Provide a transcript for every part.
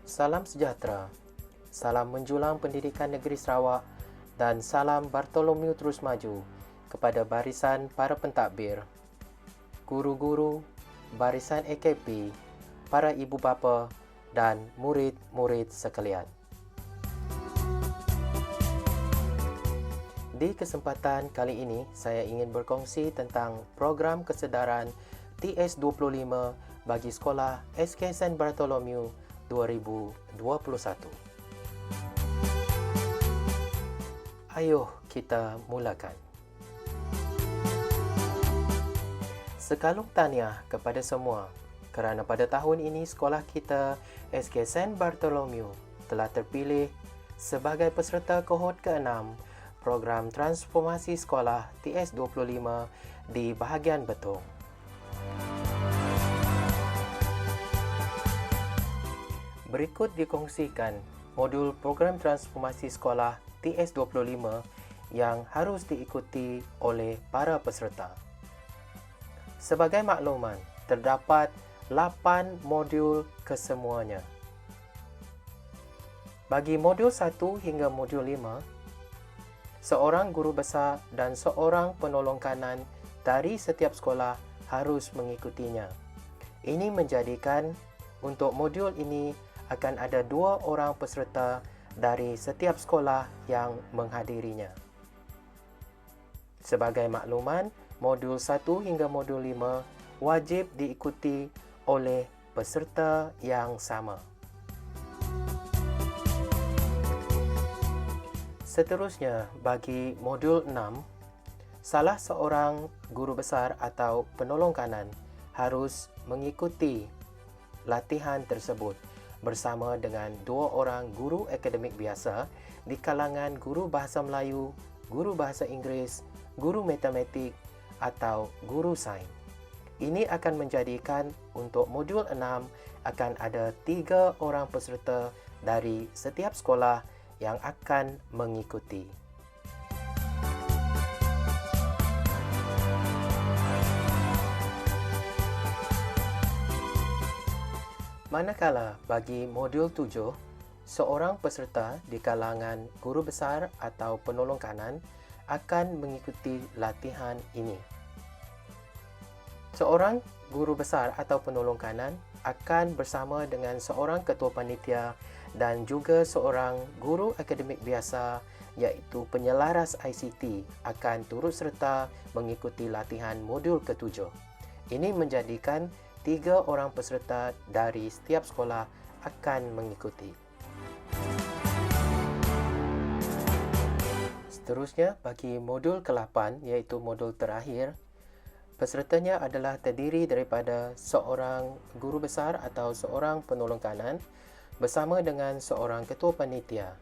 Salam sejahtera, salam menjulang pendidikan negeri Sarawak dan salam Bartolomeu terus maju kepada barisan para pentadbir, guru-guru, barisan AKP, para ibu bapa dan murid-murid sekalian. Di kesempatan kali ini, saya ingin berkongsi tentang program kesedaran TS25 bagi sekolah SK St. Bartolomeu 2021. Ayuh kita mulakan. Sekalung tahniah kepada semua kerana pada tahun ini sekolah kita SK St. Bartolomeu telah terpilih sebagai peserta kohort ke-6 program transformasi sekolah TS25 di bahagian Betong. Berikut dikongsikan modul program transformasi sekolah TS25 yang harus diikuti oleh para peserta. Sebagai makluman, terdapat 8 modul kesemuanya. Bagi modul 1 hingga modul 5, seorang guru besar dan seorang penolong kanan dari setiap sekolah harus mengikutinya. Ini menjadikan untuk modul ini akan ada 2 orang peserta dari setiap sekolah yang menghadirinya. Sebagai makluman, modul 1 hingga modul 5 wajib diikuti oleh peserta yang sama. Seterusnya, bagi modul 6, salah seorang guru besar atau penolong kanan harus mengikuti latihan tersebut bersama dengan 2 orang guru akademik biasa di kalangan guru bahasa Melayu, guru bahasa Inggeris, guru matematik atau guru sains. Ini akan menjadikan untuk modul 6 akan ada 3 orang peserta dari setiap sekolah yang akan mengikuti. Manakala bagi modul 7, seorang peserta di kalangan guru besar atau penolong kanan akan mengikuti latihan ini. Seorang guru besar atau penolong kanan akan bersama dengan seorang ketua panitia dan juga seorang guru akademik biasa iaitu penyelaras ICT akan turut serta mengikuti latihan modul ke-7. Ini menjadikan 3 orang peserta dari setiap sekolah akan mengikuti. Seterusnya, bagi modul ke-8 iaitu modul terakhir, pesertanya adalah terdiri daripada seorang guru besar atau seorang penolong kanan bersama dengan seorang ketua panitia.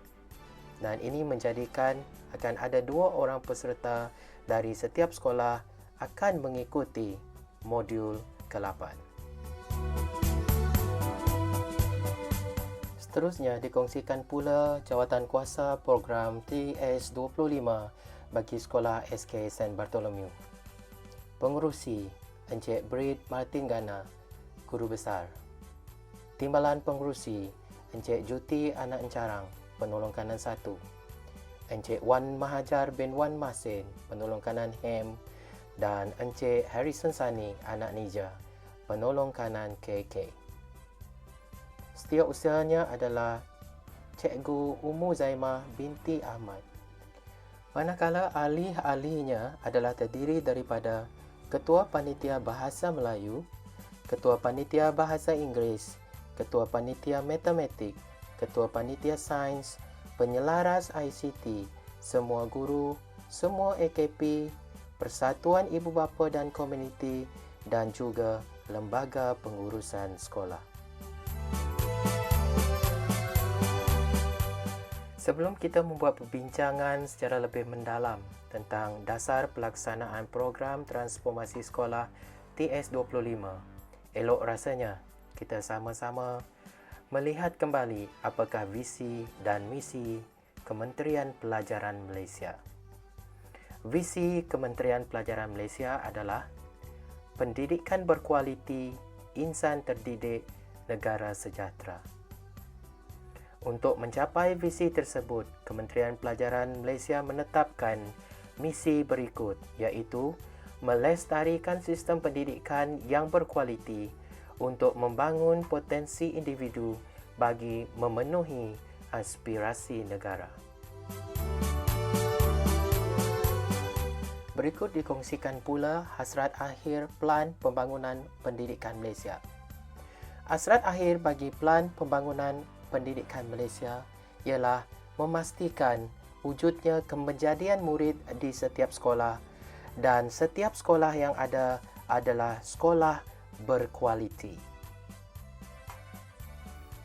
Dan ini menjadikan akan ada 2 orang peserta dari setiap sekolah akan mengikuti modul ke-8. Seterusnya, dikongsikan pula jawatan kuasa program TS25 bagi sekolah SK St. Bartolomeu. Pengerusi Encik Brid Martin Gana, Guru Besar. Timbalan Pengerusi Encik Juti Anak Encarang, Penolong Kanan 1. Encik Wan Mahajar bin Wan Masin, Penolong Kanan Hem. Dan Encik Harrison Sani Anak Nija, Penolong Kanan KK. Setiausahanya adalah Cikgu Umu Zaimah binti Ahmad. Manakala ahli-ahlinya adalah terdiri daripada Ketua Panitia Bahasa Melayu, Ketua Panitia Bahasa Inggeris, Ketua Panitia Matematik, Ketua Panitia Sains, Penyelaras ICT, semua guru, semua AKP, Persatuan Ibu Bapa dan Komuniti dan juga Lembaga Pengurusan Sekolah. Sebelum kita membuat perbincangan secara lebih mendalam tentang dasar pelaksanaan program transformasi sekolah TS25, elok rasanya kita sama-sama melihat kembali apakah visi dan misi Kementerian Pelajaran Malaysia. Visi Kementerian Pelajaran Malaysia adalah pendidikan berkualiti, insan terdidik, negara sejahtera. Untuk mencapai visi tersebut, Kementerian Pelajaran Malaysia menetapkan misi berikut, iaitu melestarikan sistem pendidikan yang berkualiti untuk membangun potensi individu bagi memenuhi aspirasi negara. Berikut dikongsikan pula hasrat akhir Pelan Pembangunan Pendidikan Malaysia. Hasrat akhir bagi Pelan Pembangunan Pendidikan Malaysia ialah memastikan wujudnya kemenjadian murid di setiap sekolah dan setiap sekolah yang ada adalah sekolah berkualiti.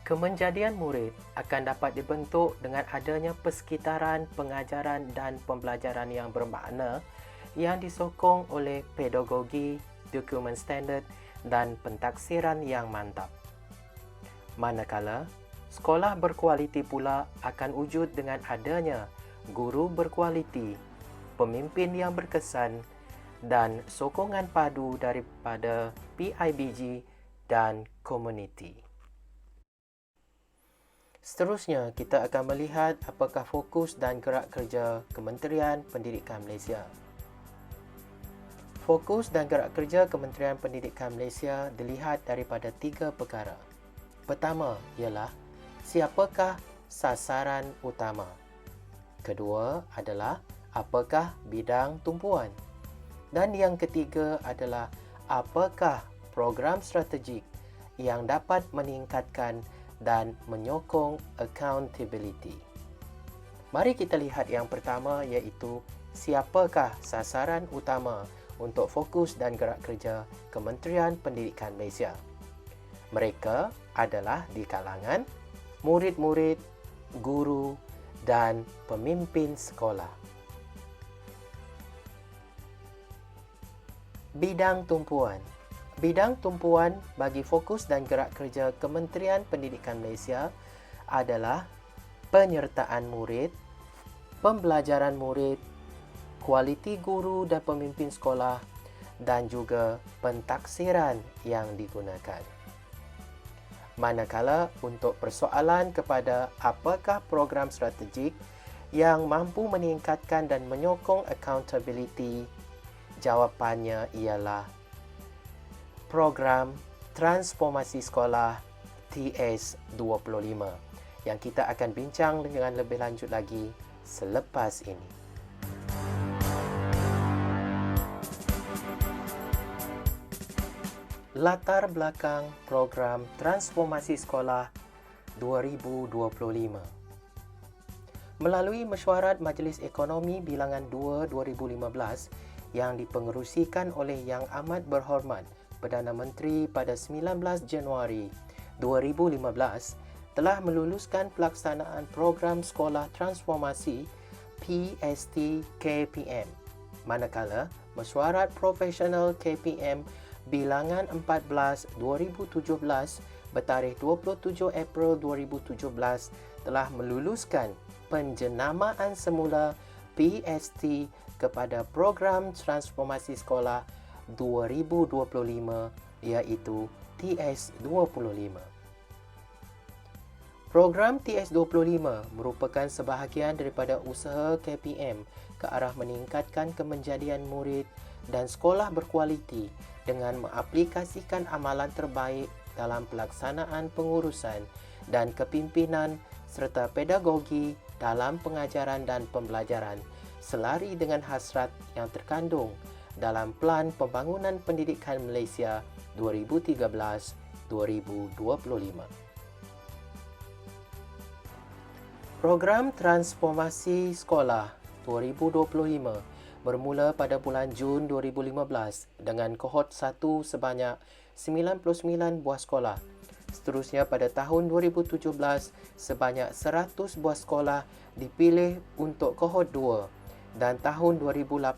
Kemenjadian murid akan dapat dibentuk dengan adanya persekitaran pengajaran dan pembelajaran yang bermakna yang disokong oleh pedagogi, dokumen standard dan pentaksiran yang mantap. Manakala, sekolah berkualiti pula akan wujud dengan adanya guru berkualiti, pemimpin yang berkesan dan sokongan padu daripada PIBG dan komuniti. Seterusnya, kita akan melihat apakah fokus dan gerak kerja Kementerian Pendidikan Malaysia. Fokus dan gerak kerja Kementerian Pendidikan Malaysia dilihat daripada 3 perkara. Pertama ialah siapakah sasaran utama. Kedua adalah apakah bidang tumpuan. Dan yang ketiga adalah apakah program strategik yang dapat meningkatkan dan menyokong accountability. Mari kita lihat yang pertama, iaitu siapakah sasaran utama untuk fokus dan gerak kerja Kementerian Pendidikan Malaysia. Mereka adalah di kalangan murid-murid, guru dan pemimpin sekolah. Bidang tumpuan. Bidang tumpuan bagi fokus dan gerak kerja Kementerian Pendidikan Malaysia adalah penyertaan murid, pembelajaran murid, kualiti guru dan pemimpin sekolah dan juga pentaksiran yang digunakan. Manakala untuk persoalan kepada apakah program strategik yang mampu meningkatkan dan menyokong accountability, jawapannya ialah program Transformasi Sekolah TS25 yang kita akan bincang dengan lebih lanjut lagi selepas ini. Latar belakang program Transformasi Sekolah 2025. Melalui mesyuarat Majlis Ekonomi Bilangan 2 2015 yang dipengerusikan oleh Yang Amat Berhormat Perdana Menteri pada 19 Januari 2015 telah meluluskan pelaksanaan program Sekolah Transformasi PST KPM. Manakala mesyuarat profesional KPM Bilangan 14 2017 bertarikh 27 April 2017 telah meluluskan penjenamaan semula PST kepada program Transformasi Sekolah 2025 iaitu TS25. Program TS25 merupakan sebahagian daripada usaha KPM ke arah meningkatkan kemenjadian murid dan sekolah berkualiti dengan mengaplikasikan amalan terbaik dalam pelaksanaan pengurusan dan kepimpinan serta pedagogi dalam pengajaran dan pembelajaran selari dengan hasrat yang terkandung dalam Pelan Pembangunan Pendidikan Malaysia 2013-2025. Program Transformasi Sekolah 2025 bermula pada bulan Jun 2015 dengan kohort 1 sebanyak 99 buah sekolah. Seterusnya pada tahun 2017 sebanyak 100 buah sekolah dipilih untuk kohort 2 dan tahun 2018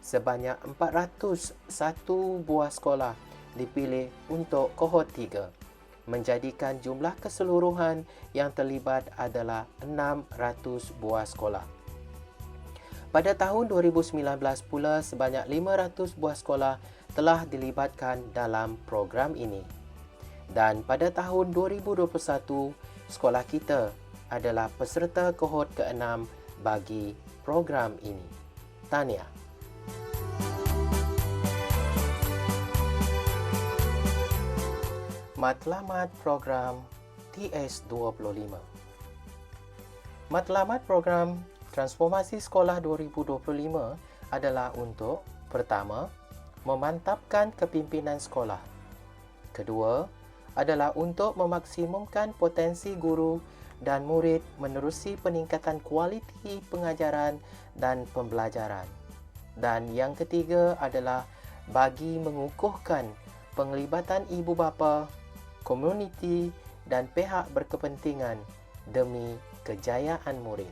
sebanyak 401 buah sekolah dipilih untuk kohort 3, menjadikan jumlah keseluruhan yang terlibat adalah 600 buah sekolah. Pada tahun 2019 pula sebanyak 500 buah sekolah telah dilibatkan dalam program ini. Dan pada tahun 2021, sekolah kita adalah peserta kohort ke-6 bagi program ini? Tahniah. Matlamat program TS25. Matlamat program Transformasi Sekolah 2025 adalah untuk: pertama, memantapkan kepimpinan sekolah. Kedua, adalah untuk memaksimumkan potensi guru dan murid menerusi peningkatan kualiti pengajaran dan pembelajaran. Dan yang ketiga adalah bagi mengukuhkan penglibatan ibu bapa, komuniti dan pihak berkepentingan demi kejayaan murid.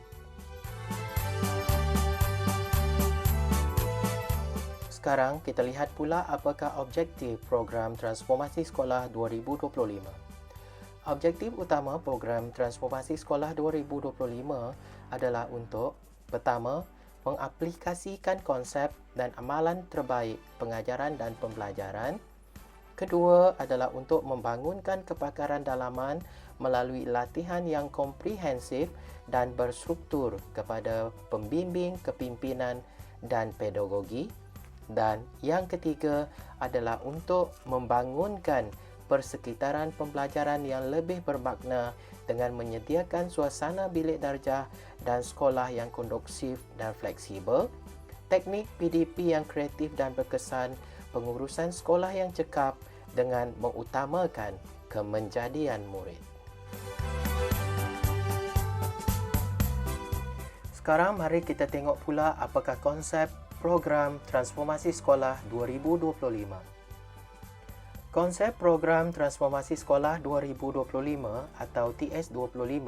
Sekarang kita lihat pula apakah objektif program Transformasi Sekolah 2025. Objektif utama program Transformasi Sekolah 2025 adalah untuk: pertama, mengaplikasikan konsep dan amalan terbaik pengajaran dan pembelajaran. Kedua adalah untuk membangunkan kepakaran dalaman melalui latihan yang komprehensif dan berstruktur kepada pembimbing, kepimpinan dan pedagogi. Dan yang ketiga adalah untuk membangunkan persekitaran pembelajaran yang lebih bermakna dengan menyediakan suasana bilik darjah dan sekolah yang kondusif dan fleksibel, teknik PDP yang kreatif dan berkesan, pengurusan sekolah yang cekap dengan mengutamakan kemenjadian murid. Sekarang mari kita tengok pula apakah konsep program Transformasi Sekolah 2025. Konsep program Transformasi Sekolah 2025 atau TS25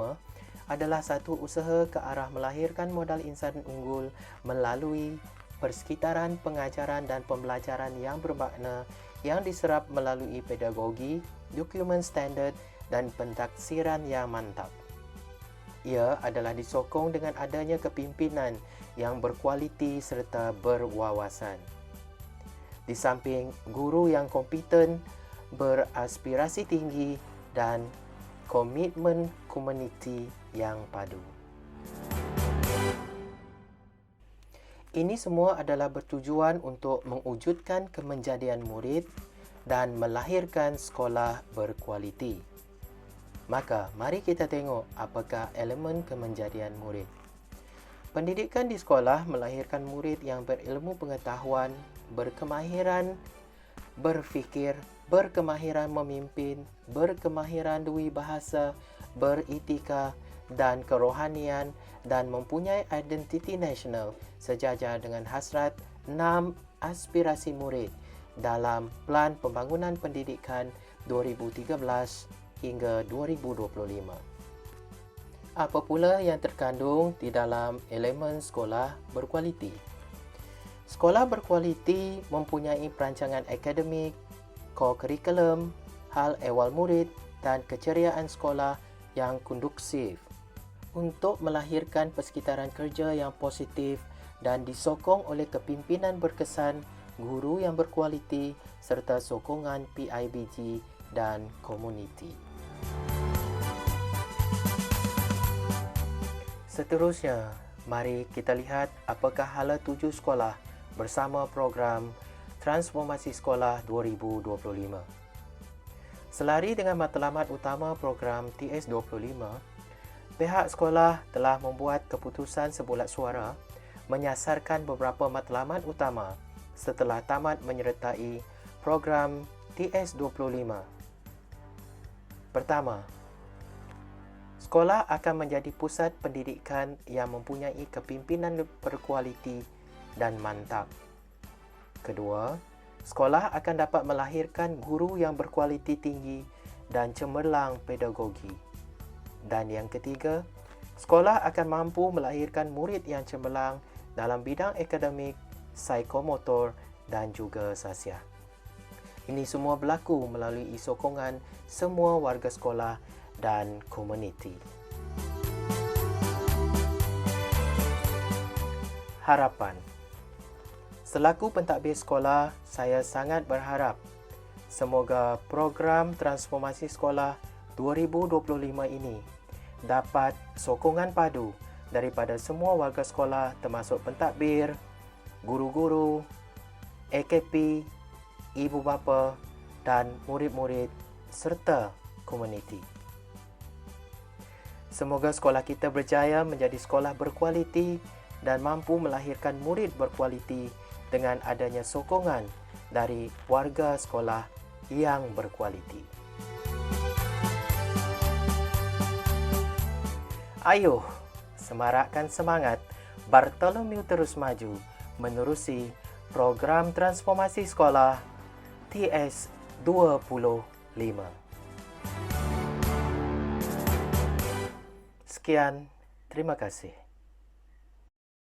adalah satu usaha ke arah melahirkan modal insan unggul melalui persekitaran pengajaran dan pembelajaran yang bermakna yang diserap melalui pedagogi, dokumen standard dan pentaksiran yang mantap. Ia adalah disokong dengan adanya kepimpinan yang berkualiti serta berwawasan. Di samping guru yang kompeten, beraspirasi tinggi dan komitmen komuniti yang padu. Ini semua adalah bertujuan untuk mewujudkan kemenjadian murid dan melahirkan sekolah berkualiti. Maka, mari kita tengok apakah elemen kemenjadian murid. Pendidikan di sekolah melahirkan murid yang berilmu pengetahuan, berkemahiran berfikir, berkemahiran memimpin, berkemahiran dui bahasa, beretika dan kerohanian dan mempunyai identiti nasional sejajar dengan hasrat 6 aspirasi murid dalam Pelan Pembangunan Pendidikan 2013 hingga 2025. Apa pula yang terkandung di dalam elemen sekolah berkualiti? Sekolah berkualiti mempunyai perancangan akademik, kurikulum, hal ehwal murid dan keceriaan sekolah yang kondusif untuk melahirkan persekitaran kerja yang positif dan disokong oleh kepimpinan berkesan, guru yang berkualiti serta sokongan PIBG dan komuniti. Seterusnya, mari kita lihat apakah hala tuju sekolah bersama program Transformasi Sekolah 2025. Selari dengan matlamat utama program TS25, pihak sekolah telah membuat keputusan sebulat suara menyasarkan beberapa matlamat utama setelah tamat menyertai program TS25. Pertama, sekolah akan menjadi pusat pendidikan yang mempunyai kepimpinan berkualiti dan mantap. Kedua, sekolah akan dapat melahirkan guru yang berkualiti tinggi dan cemerlang pedagogi. Dan yang ketiga, sekolah akan mampu melahirkan murid yang cemerlang dalam bidang akademik, psikomotor dan juga sosial. Ini semua berlaku melalui sokongan semua warga sekolah dan komuniti. Harapan. Selaku pentadbir sekolah, saya sangat berharap semoga program Transformasi Sekolah 2025 ini dapat sokongan padu daripada semua warga sekolah termasuk pentadbir, guru-guru, AKP, ibu bapa dan murid-murid serta komuniti. Semoga sekolah kita berjaya menjadi sekolah berkualiti dan mampu melahirkan murid berkualiti dengan adanya sokongan dari warga sekolah yang berkualiti. Ayuh, semarakkan semangat Bartholomew terus maju menerusi program transformasi sekolah TS25. Sekian, terima kasih.